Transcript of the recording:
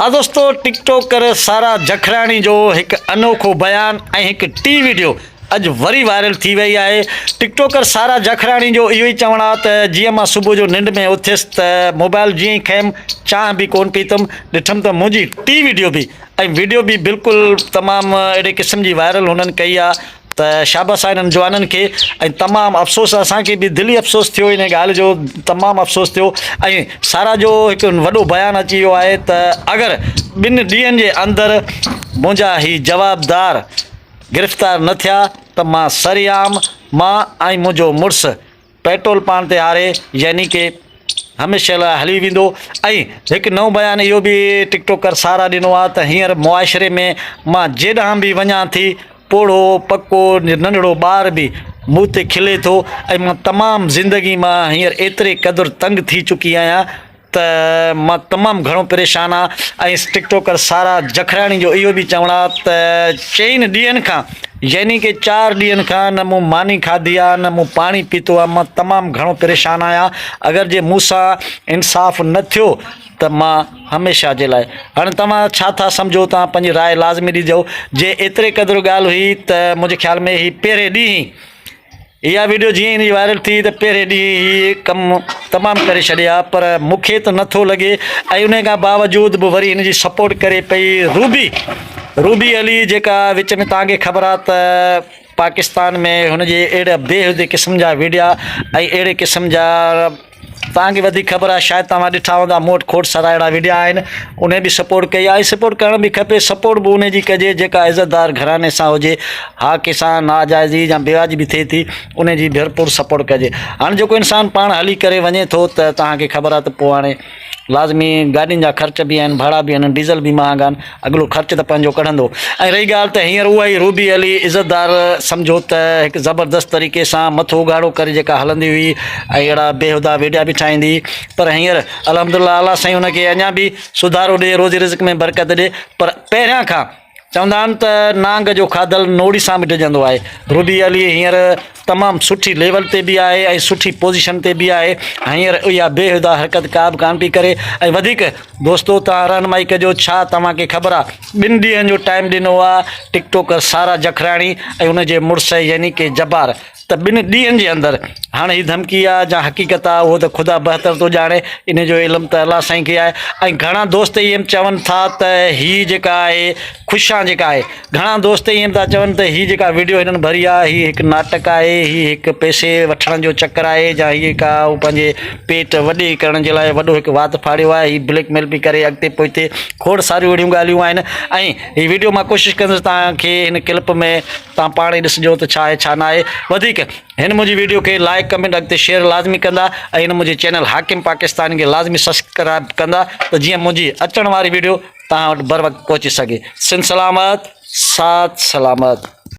हाँ दोस्तों, टिकटॉकर सारा जखराणी जो एक अनोखो बयान ऐं एक टी वीडियो अज वरी वायरल थी वही है। टिकटॉकर सारा जखराणी जो इहो ही चवण आहे त जीअं मां सुबुह जो निंड में उथियसि त मोबाइल जीअं ई खयमि चांहि बि कोन पीतमि, ॾिठमि त मुंहिंजी टी वीडियो बि ऐं वीडियो बि बिल्कुलु तमामु अहिड़े क़िस्म जी वायरल हुननि कई आहे त शाबाश आहे इन्हनि जवाननि खे। ऐं तमामु अफ़सोस, असांखे बि दिली अफ़सोस थियो इन ॻाल्हि जो, तमामु अफ़सोस थियो। ऐं सारा जो हिकु वॾो बयानु अची वियो आहे त अगरि 2 ॾींहंनि जे अंदरि मुंहिंजा ही जवाबदार गिरफ़्तार न थिया त मां सरेआम मां ऐं मुंहिंजो मुड़ुसु पेट्रोल पान ते हारे यानी कि हमेशह लाइ हली वेंदो। ऐं हिकु नओं बयानु इहो बि टिकटॉकर सारा ॾिनो आहे त हींअर मुआशिरे में मां जेॾांहुं बि वञा थी, पोड़ो पको नंढड़ो ॿार बि मूं ते खिले थो। ऐं मां तमामु ज़िंदगी मां हींअर एतिरे क़दुरु तंग थी चुकी आहियां त मां तमामु घणो परेशान आहियां। ऐं टिकटॉकर सारा जखराणी जो इहो बि चवणु आहे त 4 ॾींहंनि खां यानी कि 4 ॾींहंनि खां न मूं मानी खाधी आहे न मूं पाणी पीतो आहे। मां तमामु घणो परेशान आहियां। अगरि जे मूंसां इंसाफ़ न थियो त मां हमेशह जे लाइ, हाणे तव्हां छा था सम्झो, तव्हां पंहिंजी राय लाज़मी ॾिजो। जे एतिरे क़दुरु ॻाल्हि हुई त मुंहिंजे ख़्याल में ही पहिरें ॾींहुं ई इहा वीडियो जीअं हिन जी वायरल थी त पहिरें ॾींहुं ही कमु तमामु करे छॾिया, पर मूंखे त नथो लॻे। ऐं उन खां बावजूद बि वरी हिन जी सपोर्ट करे पई रूबी अली, जेका विच में तव्हांखे ख़बर आहे त पाकिस्तान में हुनजे अहिड़ा बेहूदे क़िस्म जा वीडिया ऐं अहिड़े क़िस्म जा तव्हांखे वधीक ख़बर आहे, शायदि तव्हां ॾिठा हूंदा, मोट खोट सारा अहिड़ा वीडिया आहिनि। उन बि सपोर्ट कई आहे। सपोर्ट करण बि खपे, सपोर्ट बि उन जी कजे जेका इज़तदार घराने सां हुजे। हा, कंहिंसां नाजाइज़ी या बेवाजिबी थिए थी, उन जी भरपूर सपोर्ट कजे। हाणे जेको इंसानु पाण हली करे वञे थो त तव्हांखे ख़बर आहे त पोइ हाणे लाज़मी गाॾियुनि जा ख़र्च बि आहिनि, भाड़ा बि आहिनि, डीज़ल बि महांगा आहिनि, अॻिलो ख़र्च त पंहिंजो कढंदो। ऐं रही ॻाल्हि त हींअर उहा ई रूबी अली इज़तदार सम्झो त हिकु ज़बरदस्त तरीक़े सां मथो उघाड़ो करे जेका हलंदी हुई ऐं अहिड़ा बेहुदा वीडिया बि ठाहींदी, पर हींअर अल्हम्दुलिल्लाह अल्लाह साईं हुनखे अञा बि सुधारो ॾिए, रोज़ी रिज़्क़ में बरकत ॾिए। पर पहिरियां खां चवंदा आहिनि त नांग जो खाधल नोड़ी सां बि डिॼंदो आहे। रूबी अली हींअर तमामु सुठी लेवल ते बि आहे ऐं सुठी पोज़ीशन ते बि आहे। हींअर इहा बेहुदा हरकत का बि कान पई करे। ऐं वधीक दोस्तो तव्हां रहनुमाई कजो, छा तव्हांखे ख़बर आहे 2 ॾींहंनि जो टाइम ॾिनो आहे टिकटॉकर सारा जखराणी ऐं उनजे मुड़ुसु यानी कि जब्बार, त 2 ॾींहंनि जे अंदरि, हाणे ही धमकी आहे या हक़ीक़त आहे उहो त ख़ुदा बहितर थो ॼाणे, इन जो इल्मु त अल्लाह साईं खे आहे। ऐं घणा दोस्त इहे चवनि था त हीअ जेका आहे ख़ुशां जेका आहे, घणा दोस्त ईअं था चवनि त हीअ जेका वीडियो हिननि भरी आहे हीअ हिकु नाटक आहे, हीअ हिकु पैसे वठण जो चकर आहे, या हीअ का उहो पंहिंजे पेट वॾे करण जे लाइ वॾो हिकु वात फाड़ियो आहे, हीअ ब्लैकमेल बि करे अॻिते पोइते खोड़ सारियूं अहिड़ियूं ॻाल्हियूं आहिनि। ऐं हीअ वीडियो मां कोशिशि कंदुसि तव्हांखे हिन क्लिप में तव्हां पाण ई ॾिसिजो त छा आहे छा न आहे। वधीक हिन मुंहिंजी वीडियो खे लाइक कमेंट अॻिते शेयर लाज़मी कंदा ऐं हिन मुंहिंजे चैनल हाकिम पाकिस्तान खे लाज़मी सब्सक्राइब कंदा त जीअं मुंहिंजी अचण वारी वीडियो तव्हां वटि बर वक़्तु पहुची सघे। सिंध सलामत, साथ सलामत।